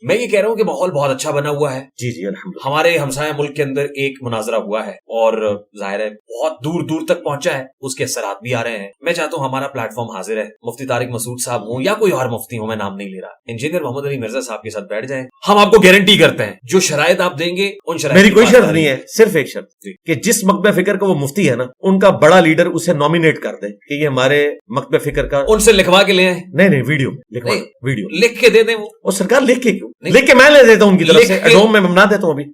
میں یہ کہہ رہا ہوں کہ ماحول بہت اچھا بنا ہوا ہے. جی جی الحمدللہ. ہمارے ہمسایہ ملک کے اندر ایک مناظرہ ہوا ہے اور ظاہر ہے بہت دور دور تک پہنچا ہے, اس کے اثرات بھی آ رہے ہیں. میں چاہتا ہوں ہمارا پلیٹ فارم حاضر ہے, مفتی طارق مسعود صاحب ہوں یا کوئی اور مفتی ہوں, میں نام نہیں لے رہا, انجینئر محمد علی مرزا صاحب کے ساتھ بیٹھ جائیں. ہم آپ کو گارنٹی کرتے ہیں جو شرائط آپ دیں گے ان شرائط. میری کوئی شرط نہیں ہے, صرف ایک شرط کہ جس مکتبہ فکر کا وہ مفتی ہے نا, ان کا بڑا لیڈر اسے نامینیٹ کر دے کہ یہ ہمارے مکتبہ فکر کا. ان سے لکھوا کے لے آئیں. نہیں ویڈیو لکھوا, ویڈیو لکھ کے دے دیں. وہ سرکار لکھ کے کیوں, لکھ کے میں لے دیتا ہوں ان کی طرف سے, ایڈوم میں بنا دیتا ہوں. ابھی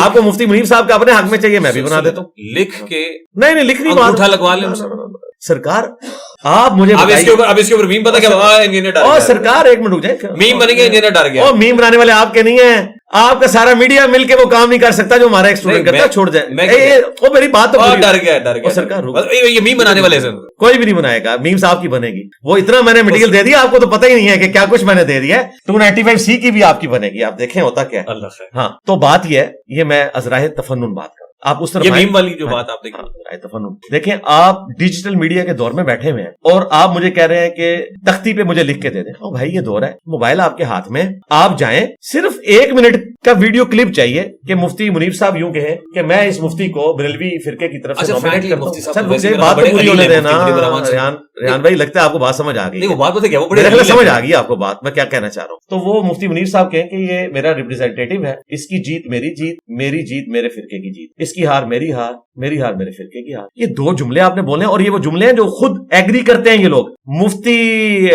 آپ کو مفتی منیب صاحب کا اپنے حق میں چاہیے, میں بھی بنا دیتا ہوں. لکھ کے نہیں لکھنی بات اٹھا لگوا لیں سرکار. آپ مجھے اب اس کے اوپر میم پتہ کیا انجینئر ڈر گیا. اور سرکار ایک منٹ رک جائیں, میم بنے گا انجینئر ڈر گیا. اور میم بنانے والے آپ کے نہیں ہیں, آپ کا سارا میڈیا مل کے وہ کام نہیں کر سکتا جو ہمارا ایک اسٹوڈنٹ کرتا ہے. چھوڑ جائے وہ میری بات تو ڈر گیا سرکار. یہ میم بنانے والے کوئی بھی نہیں بنائے گا, میم صاحب کی بنے گی. وہ اتنا میں نے مٹیریل دے دیا, آپ کو تو پتہ ہی نہیں ہے کہ کیا کچھ میں نے دے دیا ہے. 295C کی بھی آپ کی بنے گی, آپ دیکھیں ہوتا کیا ہے. ہاں تو بات یہ ہے, یہ میں ازراہ تفنن بات کروں. آپ اس طرح یہ میم والی جو بات آپ دیکھیں, آپ ڈیجیٹل میڈیا کے دور میں بیٹھے ہوئے ہیں اور آپ مجھے کہہ رہے ہیں کہ تختی پہ مجھے لکھ کے دے دیں. بھائی یہ دور ہے, موبائل آپ کے ہاتھ میں, آپ جائیں, صرف 1 منٹ کا ویڈیو کلپ چاہیے کہ مفتی منیب صاحب یوں کہیں کہ میں اس مفتی کو بریلوی فرقے کی طرف سے نامینیٹ کرتا ہوں. سر مجھے بات تو پوری ہونے دینا. ریحان بھائی لگتا ہے آپ کو بات سمجھ آ گئی. سمجھ آ گئی آپ کو بات میں کیا کہنا چاہ رہا ہوں. تو وہ مفتی منیب صاحب کہیں کہ یہ میرا ریپرزینٹیٹو ہے, اس کی جیت میری جیت, میری جیت میرے فرقے کی جیت, اس کی ہار میری ہار, میری ہار میرے فرقے کی ہار. یہ 2 جملے آپ نے بولے ہیں, اور یہ وہ جملے ہیں جو خود ایگری کرتے ہیں یہ لوگ. مفتی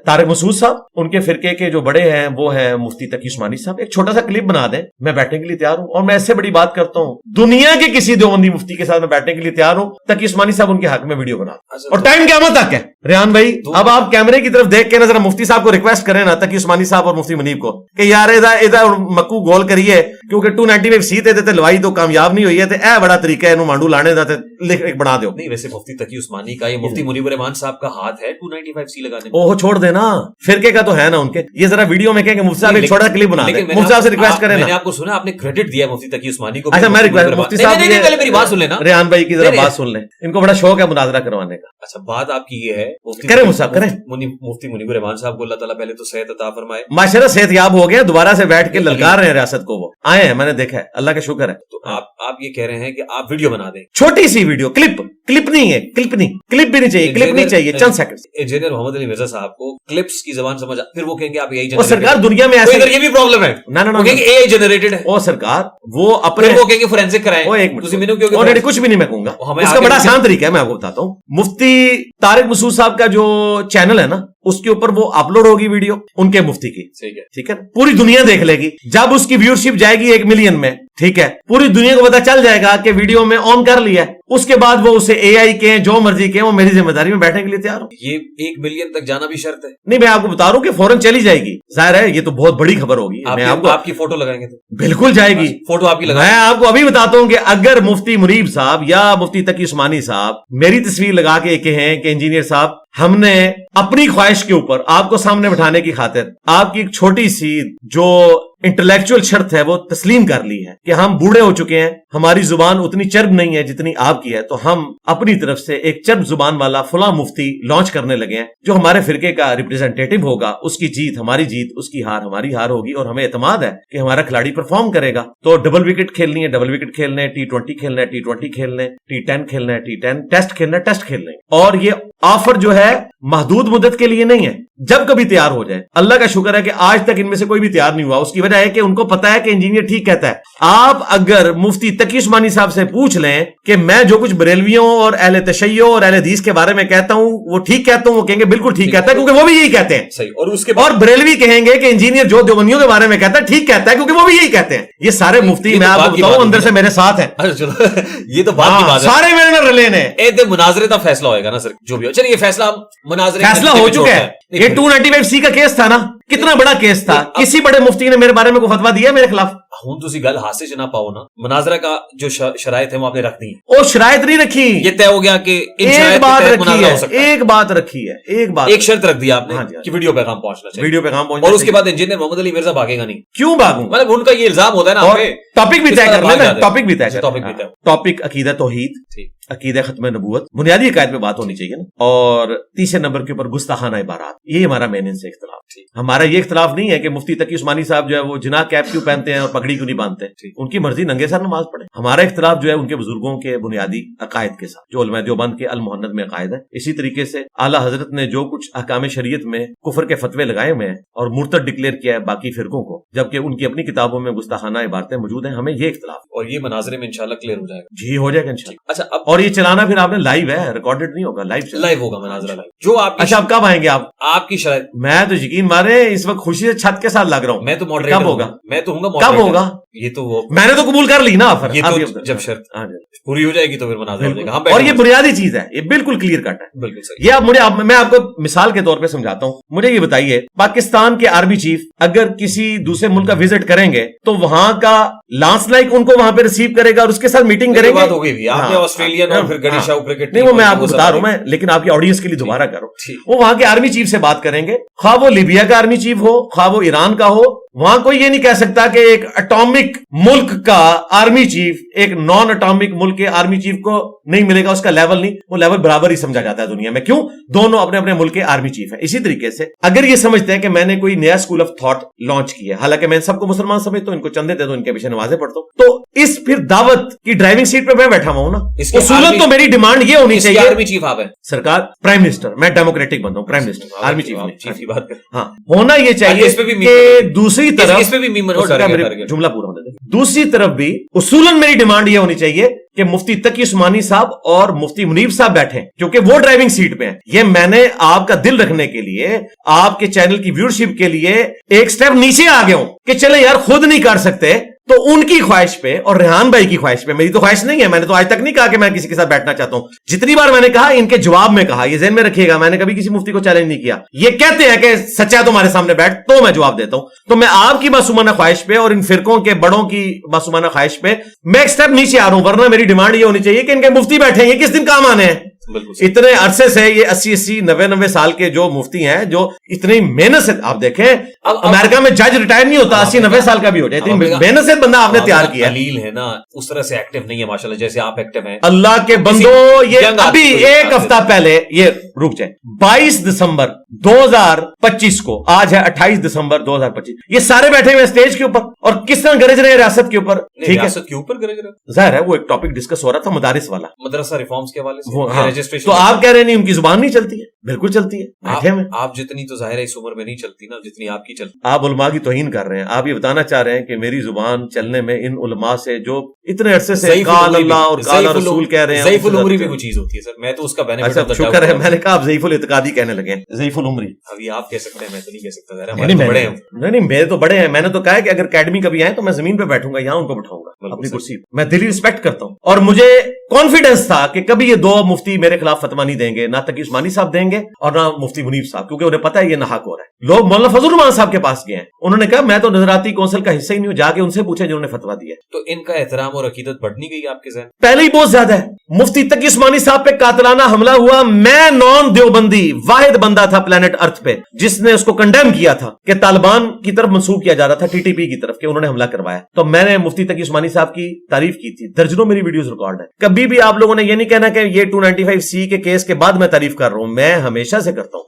طارق مسعود صاحب, ان کے فرقے کے جو بڑے ہیں وہ ہیں مفتی تقی عثمانی صاحب. ایک چھوٹا سا کلپ بنا دیں, میں بیٹھنے کے لیے تیار ہوں. اور میں اس سے بڑی بات کرتا ہوں, دنیا کے کسی دیوبندی مفتی کے ساتھ میں بیٹھنے کے لیے تیار ہوں. تقی عثمانی صاحب ان کے حق میں ویڈیو بنا, اور ٹائم قیامت تک ہے. ریحان بھائی اب آپ کیمرے کی طرف دیکھ کے نا ذرا مفتی صاحب کو ریکویسٹ کریں نا, تقی عثمانی صاحب اور مفتی منیب کو, کہ یار ادھر مکو گول کریے, کیونکہ 295C تے لوائی تو کامیاب نہیں ہوئی ہے, اے بڑا طریقہ ہے مانڈو لانے دا لکھ بنا دو. نہیں ویسے مفتی تقی عثمانی کا, یہ مفتی منیب الرحمان صاحب کا ہاتھ ہے 295C لگانے میں. اوہ چھوڑ دینا, فرقے کا تو ہے نا ان کے. یہ ذرا ویڈیو میں کہیں کہ مفتی صاحب ایک چھوٹا کلپ بنا دیں, مفتی صاحب سے ریکویسٹ کریں نا. میں نے آپ کو سنا, آپ نے کریڈٹ دیا مفتی تقی عثمانی کو. اچھا میں ریکویسٹ, مفتی صاحب پہلے میری بات سن لینا, ریحان بھائی کی ذرا بات سن لیں, ان کو بڑا شوق ہے مناظرہ کروانے کا. اچھا بات آپ کی یہ ہے, کریں مصعب کریں. مفتی منیب الرحمان صاحب کو اللہ تعالیٰ پہلے تو صحت عطا فرمائے. ماشاءاللہ صحت یاب ہو گیا, دوبارہ سے بیٹھ کے للکار رہے ہیں ریاست کو. وہ آئے ہیں, میں نے دیکھا ہے, اللہ کا شکر ہے. تو آپ یہ کہہ رہے ہیں کہ آپ ویڈیو بنا دیں, چھوٹی سی ویڈیو, کلپ نہیں ہے, کلپ بھی نہیں چاہیے, کلپ نہیں چاہیے, چند سیکنڈ. انجینئر محمد علی مرزا صاحب کو کلپس کی زبان سمجھ, پھر وہ کہیں گے آپ یہی وہ سرکار دنیا میں ایسے, یہ بھی پرابلم ہے نا, اے جنریٹڈ ہے. وہ سرکار وہ اپنے وہ کہیں گے فورینسک کرائیں. کچھ بھی نہیں میں کہوں گا, اس کا بڑا آسان طریقہ ہے, میں آپ کو بتاتا ہوں. مفتی طارق مسعود صاحب کا جو چینل ہے نا, اس کے اوپر وہ اپلوڈ ہوگی ویڈیو ان کے مفتی کی, ٹھیک ہے, پوری دنیا دیکھ لے گی. جب اس کی ویورشپ جائے گی 1 ملین میں, ٹھیک ہے, پوری دنیا کو پتا چل جائے گا کہ ویڈیو میں آن کر لیا ہے. اس کے بعد وہ اسے اے آئی کے جو مرضی کے, وہ میری ذمہ داری میں بیٹھنے کے لیے تیار ہوں. یہ 1 ملین تک جانا بھی شرط ہے. نہیں میں آپ کو بتا رہا ہوں کہ فوراً چلی جائے گی. ظاہر ہے یہ تو بہت بڑی خبر ہوگی. میں آپ کی فوٹو لگائیں گے تو بالکل جائے گی فوٹو آپ کی لگائیں. میں آپ کو ابھی بتاتا ہوں کہ اگر مفتی منیب صاحب یا مفتی تقی عثمانی صاحب میری تصویر لگا کے کہیں کہ انجینئر صاحب ہم نے اپنی خواہش کے اوپر آپ کو سامنے بٹھانے کی خاطر آپ کی ایک چھوٹی سی جو انٹلیکچوئل شرط ہے وہ تسلیم کر لی ہے کہ ہم بوڑھے ہو چکے ہیں, ہماری زبان اتنی چرب نہیں ہے جتنی آپ کی ہے, تو ہم اپنی طرف سے ایک چرب زبان والا فلاں مفتی لانچ کرنے لگے ہیں جو ہمارے فرقے کا ریپرزینٹیٹو ہوگا, اس کی جیت ہماری جیت, اس کی ہار ہماری ہار ہوگی, اور ہمیں اعتماد ہے کہ ہمارا کھلاڑی پرفارم کرے گا. تو ڈبل وکٹ کھیلنی ہے, ڈبل وکٹ کھیلنے, T20 کھیلنا ہے, T20 کھیلنے, T10 کھیلنا ہے, T10 ٹیسٹ کھیلنا ہے, ٹیسٹ کھیلنے. اور یہ آفر جو ہے محدود مدت کے لیے نہیں ہے, جب کبھی تیار ہو جائے. اللہ کا شکر ہے کہ آج تک ان میں سے کوئی بھی تیار نہیں ہوا. اس کی وجہ ہے کہ ان کو پتا ہے کہ انجینئر ٹھیک کہتا ہے. آپ اگر مفتی تقی عثمانی صاحب سے پوچھ لیں کہ میں جو کچھ بریلویوں اور اہل تشیع اور اہل حدیث کے بارے میں کہتا ہوں وہ ٹھیک کہتا ہوں, وہ کہیں گے بالکل ٹھیک کہتا ہے, کیونکہ وہ بھی یہی کہتے ہیں. صحیح. اور بریلوی کہیں گے کہ انجینئر جو دیوبندیوں کے بارے میں کہتا ہے ٹھیک کہتا ہے, کیونکہ وہ بھی یہی کہتے ہیں. یہ سارے مفتی میں آپ کو بتاؤں اندر سے میرے ساتھ ہیں. یہ تو بات کی بات ہے, سارے میرے میں رلے ہیں. مناظرے کا فیصلہ ہوئے گا نا سر, جو بھی ہو. چلیے یہ فیصلہ فیصلہ ہو چکا ہے. یہ 295C کا کیس تھا نا, کتنا بڑا کیس تھا. کسی بڑے مفتی نے میرے بارے میں کوئی فتویٰ دیا میرے خلاف؟ ہوں تسی گل ہاتھ سے نہ پاؤ نا, مناظرہ کا جو شرائط ہے وہ آپ نے رکھ دی. وہ شرائط نہیں رکھی, یہ طے ہو گیا کہ ایک بات رکھی ہے, ایک بات رکھی ہے, ایک شرط رکھ دی آپ نے کہ ویڈیو پیغام پہنچنا چاہیے, ویڈیو پیغام پہنچنا. اور اس کے بعد انجینئر محمد علی مرزا بھاگے گا نہیں. کیوں بھاگوں؟ مطلب ان کا یہ الزام ہوتا ہے نا. ٹاپک بھی طے کر لینا, ٹاپک بھی طے کر, ٹاپک عقیدہ توحید, عقیدہ ختم نبوت, بنیادی عقائد پہ بات ہونی چاہیے نا. اور تیسرے نمبر کے اوپر گستاخانہ عبارات, یہ ہمارا مین ان سے اختلاف. ہمارا ہمارا یہ اختلاف نہیں ہے کہ مفتی تقی عثمانی صاحب جو ہے وہ جناح کیپ کیوں پہنتے ہیں اور پگڑی کیوں نہیں باندھتے, ان کی مرضی, ننگے سر نماز پڑھے. ہمارا اختلاف جو ہے ان کے بزرگوں کے بنیادی عقائد کے ساتھ, جو علماء دیوبند کے المحنت میں عقائد ہے. اسی طریقے سے اعلیٰ حضرت نے جو کچھ احکام شریعت میں کفر کے فتوے لگائے ہوئے ہیں اور مرتد ڈکلیئر کیا ہے باقی فرقوں کو, جبکہ ان کی اپنی کتابوں میں گستاخانہ عبارتیں موجود ہیں. ہمیں یہ اختلاف, اور یہ مناظرے میں انشاءاللہ کلیئر ہو جائے گا. جی ہو جائے گا انشاءاللہ. اچھا اب, اور یہ چلانا پھر آپ نے لائیو ہے, ریکارڈڈ نہیں ہوگا, لائیو ہوگا مناظرہ لائیو. جو آپ, اچھا اب کب آئیں گے آپ کی شرائط؟ میں تو یقین مارے اس وقت خوشی سے چھت کے ساتھ لگ رہا ہوں. میں تو ماڈریٹر کب ہوگا, میں تو ہوں گا. کب ہوگا؟ یہ تو وہ میں نے تو قبول کر لی نا آفر, یہ تو جب شرط پوری ہو جائے گی تو پھر مناظرہ ہو جائے گا. اور یہ بنیادی چیز ہے, یہ بالکل کلیئر کٹ ہے. بالکل صحیح. یہ میں آپ کو مثال کے طور پہ سمجھاتا ہوں. مجھے یہ بتائیے, پاکستان کے آرمی چیف اگر کسی دوسرے ملک کا وزٹ کریں گے تو وہاں کا لانس لائک ان کو وہاں پہ ریسیو کرے گا اور اس کے ساتھ میٹنگ کریں گے. بات ہو گئی آپ نے آسٹریلین اور پھر گڑی شاہ کرکٹ, نہیں وہ میں آپ کو بتا رہا ہوں, میں لیکن آپ کی آڈینس کے لیے دوبارہ کروں. وہ وہاں کے آرمی چیف سے بات کریں گے, خواہ وہ لیبیا کا آرمی چیف ہو, خواہ وہ ایران کا ہو. وہاں کوئی یہ نہیں کہہ سکتا کہ ایک اٹامک ملک کا آرمی چیف ایک نان اٹامک ملک کے آرمی چیف کو نہیں ملے گا, اس کا لیول نہیں, وہ لیول برابر ہی سمجھا جاتا ہے دنیا میں. کیوں؟ دونوں اپنے اپنے ملک کے آرمی چیف ہیں. اسی طریقے سے اگر یہ سمجھتے ہیں کہ میں نے کوئی نیا اسکول آف تھاٹ لانچ کیا, حالانکہ میں سب کو مسلمان سمجھتا ہوں, ان کو چندے دے دو, ان کے پیچھے نمازیں پڑھتا ہوں, تو اس پھر دعوت کی ڈرائیونگ سیٹ پہ میں بیٹھا ہوا ہوں نا. اصولن تو میری ڈیمانڈ یہ ہونی چاہیے, آرمی چیف آپ ہیں سرکار, پرائم منسٹر, میں ڈیموکریٹک بندہ ہوں, پرائم منسٹر آرمی چیف کی بات کریں. ہاں ہونا یہ چاہیے کہ دوسری طرف جملہ پورا ہونے دیں. دوسری طرف بھی اصولاً میری ڈیمانڈ یہ ہونی چاہیے کہ مفتی تقی عثمانی صاحب اور مفتی منیب صاحب بیٹھے, کیونکہ وہ ڈرائیونگ سیٹ پہ ہیں. یہ میں نے آپ کا دل رکھنے کے لیے, آپ کے چینل کی ویورشپ کے لیے ایک سٹیپ نیچے آ گیا ہوں کہ چلے یار خود نہیں کر سکتے تو ان کی خواہش پہ اور ریحان بھائی کی خواہش پہ, میری تو خواہش نہیں ہے, میں نے تو آج تک نہیں کہا کہ میں کسی کے ساتھ بیٹھنا چاہتا ہوں. جتنی بار میں نے کہا ان کے جواب میں کہا, یہ ذہن میں رکھیے گا, میں نے کبھی کسی مفتی کو چیلنج نہیں کیا. یہ کہتے ہیں کہ سچا ہے تمہارے سامنے بیٹھ تو میں جواب دیتا ہوں. تو میں آپ کی معصومانہ خواہش پہ اور ان فرقوں کے بڑوں کی معصومانہ خواہش پہ میں ایک سٹیپ نیچے آ رہا ہوں, ورنہ میری ڈیمانڈ یہ ہونی چاہیے کہ ان کے مفتی بیٹھے ہیں, یہ کس دن کام آنے ہیں. اتنے عرصے سے یہ 80 90 سال کے جو مفتی ہیں, جو اتنی محنت سے, آپ دیکھیں امریکہ میں جج ریٹائر نہیں ہوتا, 80 90 سال کا بھی ہو جائے, اتنی محنت سے بندہ آپ نے تیار کیا. دلیل ہے نا, اس طرح سے ایکٹیو نہیں ہے ماشاءاللہ جیسے آپ ایکٹیو ہیں. اللہ کے بندوں, یہ ابھی ایک ہفتہ پہلے, یہ رک جائیں, 22 دسمبر 2025 کو, آج ہے 28 دسمبر 2025, یہ سارے بیٹھے ہوئے اسٹیج کے اوپر اور کس طرح گرج رہے ہیں ریاست کے اوپر. ٹھیک ہے, ریاست کے اوپر گرج رہے, ظاہر ہے وہ ایک ٹاپک ڈسکس ہو رہا تھا مدارس والا, مدرسہ ریفارمز کے حوالے سے. تو آپ کہہ رہے ہیں نہیں ان کی زبان نہیں چلتی ہے, بالکل چلتی ہے. بیٹھے میں آپ جتنی تو ظاہر ہے اس عمر میں نہیں چلتی نا جتنی آپ کی چلتی. آپ علماء کی توہین کر رہے ہیں. آپ یہ بتانا چاہ رہے ہیں کہ میری زبان چلنے میں ان علماء سے جو اتنے عرصے سے قال اللہ اور قال رسول کہہ رہے ہیں, ضعیف العمری بھی کوئی چیز ہوتی ہے سر, میں تو اس کا بینیفٹ اچھا شکر ہے, میں نے کہا آپ ضعیف الاعتقادی کہنے لگے. ضعیف العمری ابھی آپ کہہ سکتے ہیں, میں تو نہیں کہہ سکتا. نہیں میرے تو بڑے ہیں, میں نے تو کہا کہ اگر اکیڈمی کبھی آئے تو میں زمین پہ بیٹھوں گا, یہاں ان کو بٹھاؤں گا اپنی کرسی. میں دلی رسپیکٹ کرتا ہوں اور مجھے کانفیڈنس تھا کہ کبھی یہ دو مفتی میرے خلاف فتویٰ نہیں دیں گے, نہ تقی عثمانی صاحب دیں گے اور نہ مفتی منیب صاحب, کیونکہ انہیں پتا ہے یہ ناحق ہو رہا ہے. لوگ مولانا فضل الرحمان صاحب کے پاس گئے ہیں, انہوں نے کہا میں تو نظراتی کونسل کا حصہ ہی نہیں ہوں, جا کے ان سے پوچھے جنہوں نے فتویٰ دیا. تو ان کا احترام اور عقیدت بڑھ نہیں گئی آپ کے ذہن؟ پہلے ہی بہت زیادہ ہے. مفتی تقی عثمانی صاحب پہ قاتلانہ حملہ ہوا, میں نان دیوبندی واحد بندہ تھا پلانٹ ارتھ پہ جس نے اس کو کنڈیم کیا تھا کہ طالبان کی طرف منسوخ کیا جا رہا تھا, ٹی ٹی پی کی طرف, کہ انہوں نے حملہ کروایا. تو میں نے مفتی تقی عثمانی صاحب کی تعریف کی تھی, درجنوں میری ویڈیوز ریکارڈ ہے. کبھی بھی آپ لوگوں نے یہ نہیں کہنا کہ یہ 295C کے کیس کے بعد میں تعریف کر رہا ہوں, میں ہمیشہ سے کرتا ہوں.